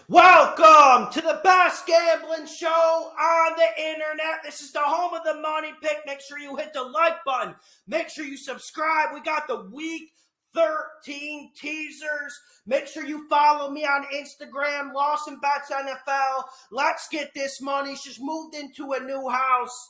Welcome to the best gambling show on the internet. This is the home of the money pick. Make sure you hit the like button. Make sure you subscribe. We got the week 13 teasers. Make sure you follow me on Instagram, Lawson Bets NFL. Let's get this money. She's moved into a new house.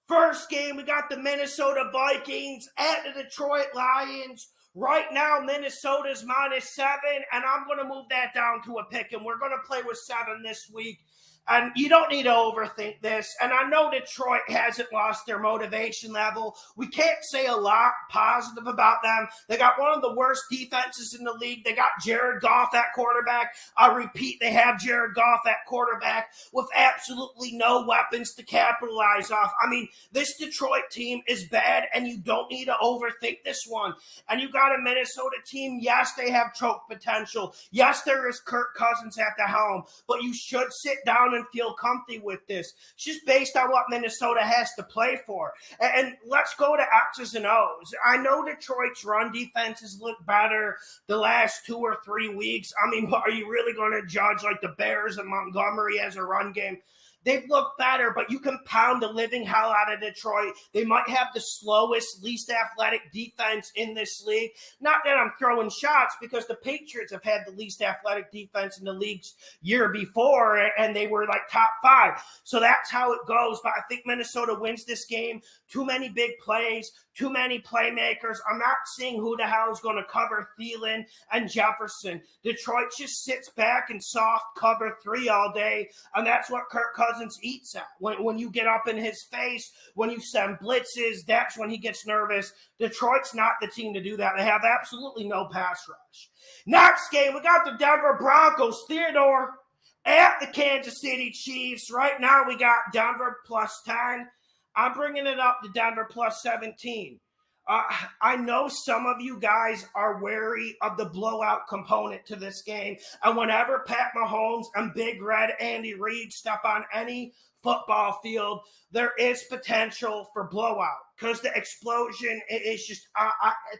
First game, we got the Minnesota Vikings at the Detroit Lions. Right now, Minnesota's -7, and I'm going to move that down to a pick, and we're going to play with 7 this week. And you don't need to overthink this. And I know Detroit hasn't lost their motivation level. We can't say a lot positive about them. They got one of the worst defenses in the league. They got Jared Goff at quarterback. I repeat, they have Jared Goff at quarterback with absolutely no weapons to capitalize off. I mean, this Detroit team is bad, and you don't need to overthink this one. And you got a Minnesota team. Yes, they have choke potential. Yes, there is Kirk Cousins at the helm. But you should sit down and feel comfy with this. It's just based on what Minnesota has to play for. And let's go to X's and O's. I know Detroit's run defenses look better the last 2 or 3 weeks. I mean, are you really going to judge like the Bears and Montgomery as a run game? They've looked better, but you can pound the living hell out of Detroit. They might have the slowest, least athletic defense in this league. Not that I'm throwing shots, because the Patriots have had the least athletic defense in the league's year before, and they were like top 5. So that's how it goes. But I think Minnesota wins this game. Too many big plays, too many playmakers. I'm not seeing who the hell is going to cover Thielen and Jefferson. Detroit just sits back and soft cover 3 all day, and that's what Kirk Cousins eats at. When you get up in his face, when you send blitzes, that's when he gets nervous. Detroit's not the team to do that. They have absolutely no pass rush. Next game, we got the Denver Broncos. Theodore at the Kansas City Chiefs. Right now, we got Denver +10. I'm bringing it up to Denver +17. I know some of you guys are wary of the blowout component to this game. And whenever Pat Mahomes and Big Red Andy Reid step on any football field, there is potential for blowout because the explosion is just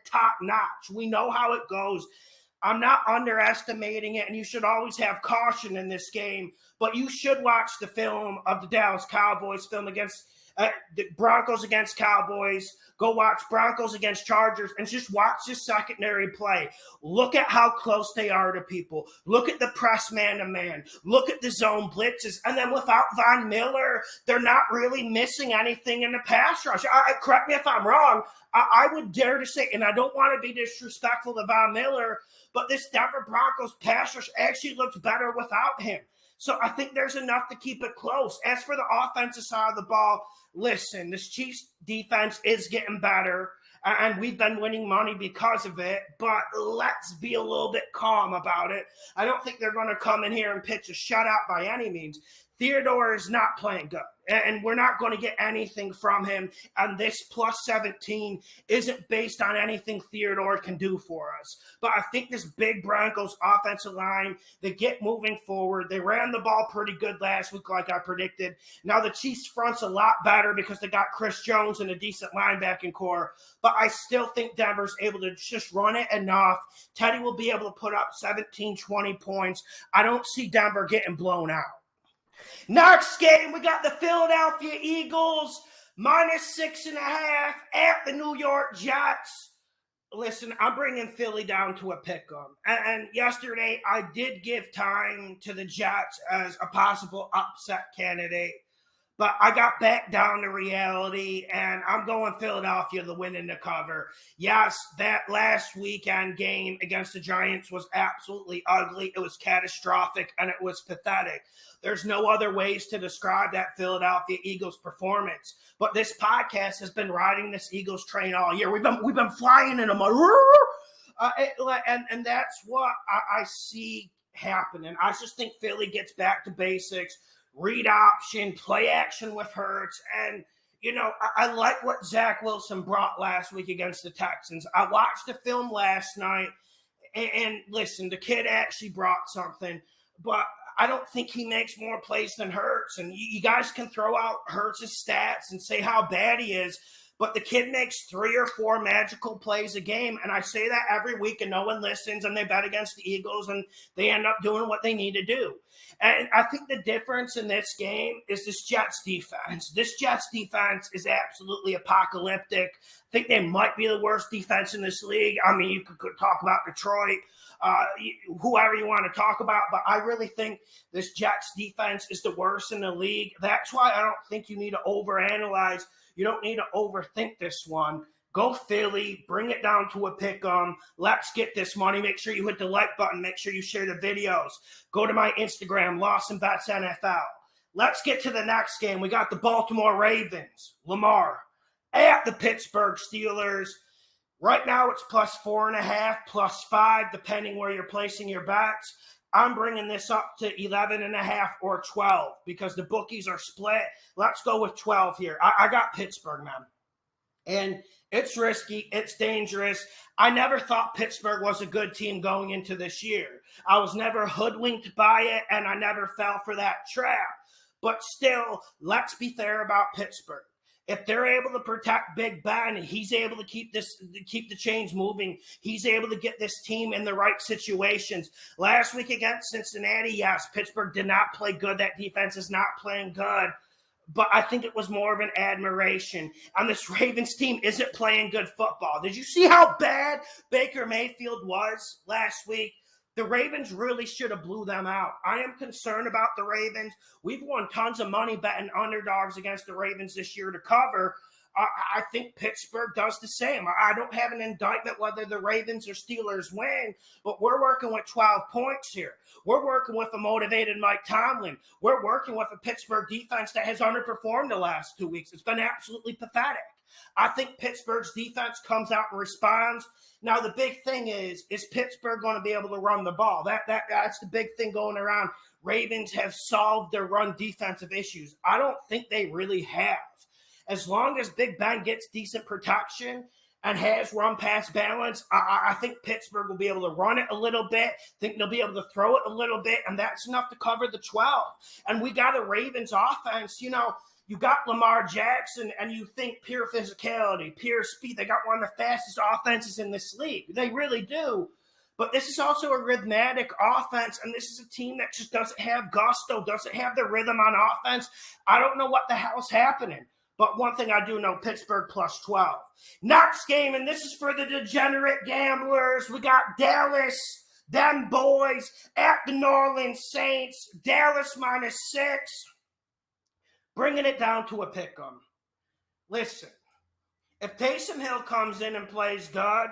top notch. We know how it goes. I'm not underestimating it, and you should always have caution in this game. But you should watch the film of the Dallas Cowboys film against the Broncos against Cowboys. Go watch Broncos against Chargers and just watch this secondary play. Look at how close they are to people. Look at the press man-to-man. Look at the zone blitzes. And then without Von Miller, they're not really missing anything in the pass rush. Correct me if I'm wrong. I would dare to say, and I don't want to be disrespectful to Von Miller, but this Denver Broncos pass rush actually looks better without him. So I think there's enough to keep it close. As for the offensive side of the ball, listen, this Chiefs defense is getting better, and we've been winning money because of it, but let's be a little bit calm about it. I don't think they're going to come in here and pitch a shutout by any means. Theodore is not playing good, and we're not going to get anything from him. And this +17 isn't based on anything Theodore can do for us. But I think this big Broncos offensive line, they get moving forward. They ran the ball pretty good last week, like I predicted. Now the Chiefs front's a lot better because they got Chris Jones and a decent linebacking core. But I still think Denver's able to just run it enough. Teddy will be able to put up 17, 20 points. I don't see Denver getting blown out. Next game, we got the Philadelphia Eagles -6.5 at the New York Jets. Listen, I'm bringing Philly down to a pick 'em. And yesterday, I did give time to the Jets as a possible upset candidate. But I got back down to reality, and I'm going Philadelphia to win in the cover. Yes, that last weekend game against the Giants was absolutely ugly. It was catastrophic, and it was pathetic. There's no other ways to describe that Philadelphia Eagles performance. But this podcast has been riding this Eagles train all year. We've been flying in them, and that's what I see happening. I just think Philly gets back to basics. Read option, play action with Hurts. And, you know, I like what Zach Wilson brought last week against the Texans. I watched the film last night, and listen, the kid actually brought something, but I don't think he makes more plays than Hurts. And you guys can throw out Hurts' stats and say how bad he is, but the kid makes 3 or 4 magical plays a game, and I say that every week, and no one listens, and they bet against the Eagles, and they end up doing what they need to do. And I think the difference in this game is this Jets defense. This Jets defense is absolutely apocalyptic. I think they might be the worst defense in this league. I mean, you could talk about Detroit, whoever you want to talk about, but I really think this Jets defense is the worst in the league. That's why I don't think you need to overanalyze. You don't need to overthink this one. Go Philly, bring it down to a pick 'em. Let's get this money. Make sure you hit the like button. Make sure you share the videos. Go to my Instagram, Lawson Bets NFL. Let's get to the next game. We got the Baltimore Ravens, Lamar, at the Pittsburgh Steelers. Right now it's plus 4.5, plus 5, depending where you're placing your bets. I'm bringing this up to 11.5 or 12 because the bookies are split. Let's go with 12 here. I got Pittsburgh, man. And it's risky. It's dangerous. I never thought Pittsburgh was a good team going into this year. I was never hoodwinked by it, and I never fell for that trap. But still, let's be fair about Pittsburgh. If they're able to protect Big Ben, he's able to keep the chains moving. He's able to get this team in the right situations. Last week against Cincinnati, yes, Pittsburgh did not play good. That defense is not playing good. But I think it was more of an admiration. And this Ravens team isn't playing good football. Did you see how bad Baker Mayfield was last week? The Ravens really should have blew them out. I am concerned about the Ravens. We've won tons of money betting underdogs against the Ravens this year to cover. I think Pittsburgh does the same. I don't have an indictment whether the Ravens or Steelers win, but we're working with 12 points here. We're working with a motivated Mike Tomlin. We're working with a Pittsburgh defense that has underperformed the last 2 weeks. It's been absolutely pathetic. I think Pittsburgh's defense comes out and responds. Now, the big thing is Pittsburgh going to be able to run the ball? That's the big thing going around. Ravens have solved their run defensive issues. I don't think they really have. As long as Big Ben gets decent protection and has run-pass balance, I think Pittsburgh will be able to run it a little bit. I think they'll be able to throw it a little bit, and that's enough to cover the 12. And we got a Ravens offense. You know, you got Lamar Jackson, and you think pure physicality, pure speed. They got one of the fastest offenses in this league. They really do. But this is also a rhythmic offense, and this is a team that just doesn't have gusto, doesn't have the rhythm on offense. I don't know what the hell's happening. But one thing I do know, Pittsburgh plus 12. Next game, and this is for the degenerate gamblers. We got Dallas, them boys, at the New Orleans Saints. Dallas -6. Bringing it down to a pick 'em. Listen, if Taysom Hill comes in and plays good,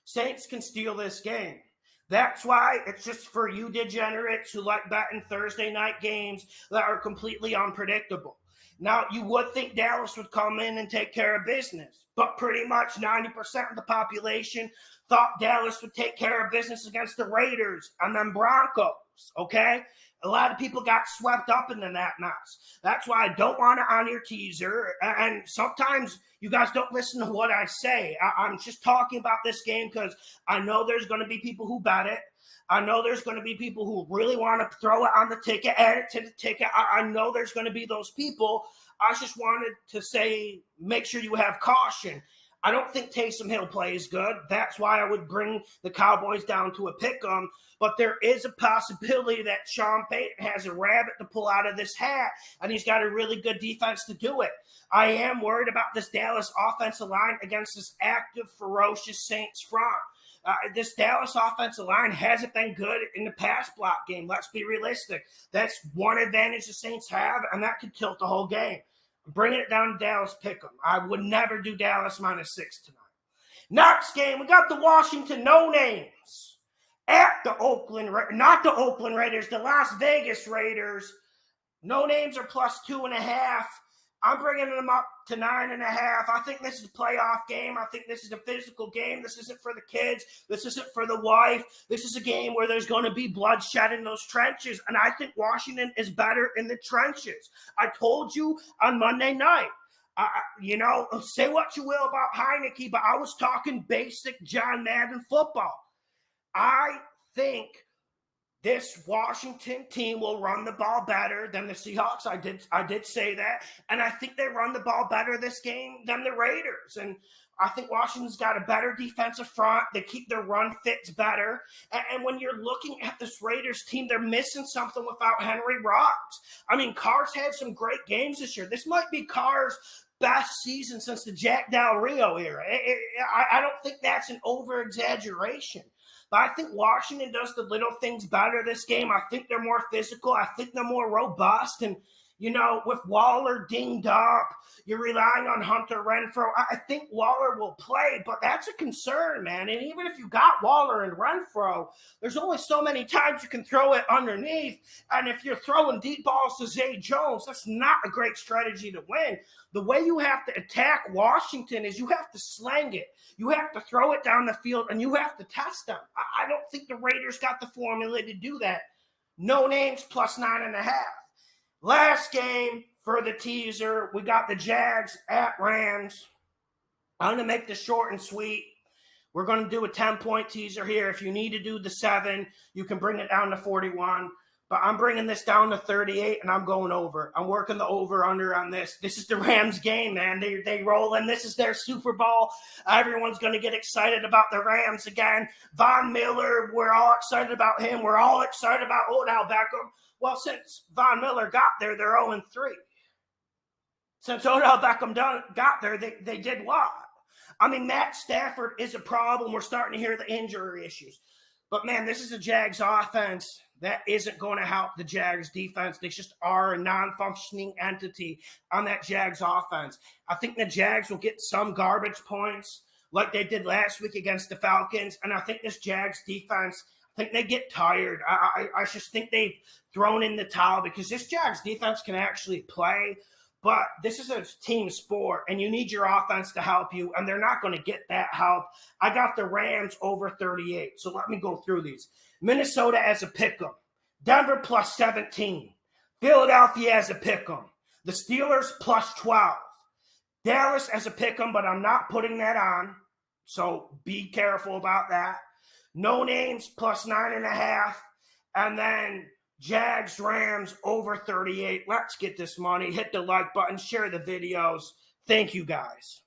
Saints can steal this game. That's why it's just for you degenerates who like betting Thursday night games that are completely unpredictable. Now, you would think Dallas would come in and take care of business, but pretty much 90% of the population thought Dallas would take care of business against the Raiders and then Broncos, okay? A lot of people got swept up into that mess. That's why I don't want it on your teaser, and sometimes you guys don't listen to what I say. I'm just talking about this game because I know there's going to be people who bet it. I know there's going to be people who really want to throw it on the ticket, add it to the ticket. I know there's going to be those people. I just wanted to say, make sure you have caution. I don't think Taysom Hill plays good. That's why I would bring the Cowboys down to a pick 'em. But there is a possibility that Sean Payton has a rabbit to pull out of this hat, and he's got a really good defense to do it. I am worried about this Dallas offensive line against this active, ferocious Saints front. This Dallas offensive line hasn't been good in the pass block game. Let's be realistic. That's one advantage the Saints have, and that could tilt the whole game. I'm bringing it down to Dallas pick'em. I would never do Dallas -6 tonight. Next game, we got the Washington No-Names at the not the Oakland Raiders, the Las Vegas Raiders. No-Names are plus 2.5. I'm bringing them up to 9.5. I think this is a playoff game. I think this is a physical game. This isn't for the kids. This isn't for the wife. This is a game where there's going to be bloodshed in those trenches. And I think Washington is better in the trenches. I told you on Monday night. Say what you will about Heineke, but I was talking basic John Madden football. I think This Washington team will run the ball better than the Seahawks. I did say that. And I think they run the ball better this game than the Raiders. And I think Washington's got a better defensive front. They keep their run fits better. And when you're looking at this Raiders team, they're missing something without Henry Rocks. I mean, Carr's had some great games this year. This might be Carr's best season since the Jack Del Rio era. I don't think that's an over-exaggeration. But I think Washington does the little things better this game. I think they're more physical. I think they're more robust. And, you know, with Waller dinged up, you're relying on Hunter Renfrow. I think Waller will play, but that's a concern, man. And even if you got Waller and Renfrow, there's only so many times you can throw it underneath. And if you're throwing deep balls to Zay Jones, that's not a great strategy to win. The way you have to attack Washington is you have to slang it. You have to throw it down the field, and you have to test them. I don't think the Raiders got the formula to do that. No names plus 9.5. Last game for the teaser, we got the Jags at Rams. I'm going to make this short and sweet. We're going to do a 10-point teaser here. If you need to do the 7, you can bring it down to 41. But I'm bringing this down to 38, and I'm going over. I'm working the over-under on this. This is the Rams game, man. They roll in. This is their Super Bowl. Everyone's going to get excited about the Rams again. Von Miller, we're all excited about him. We're all excited about Odell Beckham. Well, since Von Miller got there, they're 0-3. Since Odell Beckham got there, they did what? I mean, Matt Stafford is a problem. We're starting to hear the injury issues. But, man, this is a Jags offense that isn't going to help the Jags defense. They just are a non-functioning entity on that Jags offense. I think the Jags will get some garbage points like they did last week against the Falcons. And I think this Jags defense, I think they get tired. I just think they've thrown in the towel because this Jags defense can actually play. But this is a team sport, and you need your offense to help you, and they're not going to get that help. I got the Rams over 38, so let me go through these. Minnesota as a pick'em. Denver plus 17. Philadelphia as a pick'em. The Steelers plus 12. Dallas as a pick'em, but I'm not putting that on, so be careful about that. No names plus 9.5, and then Jags, Rams, over 38. Let's get this money. Hit the like button. Share the videos. Thank you, guys.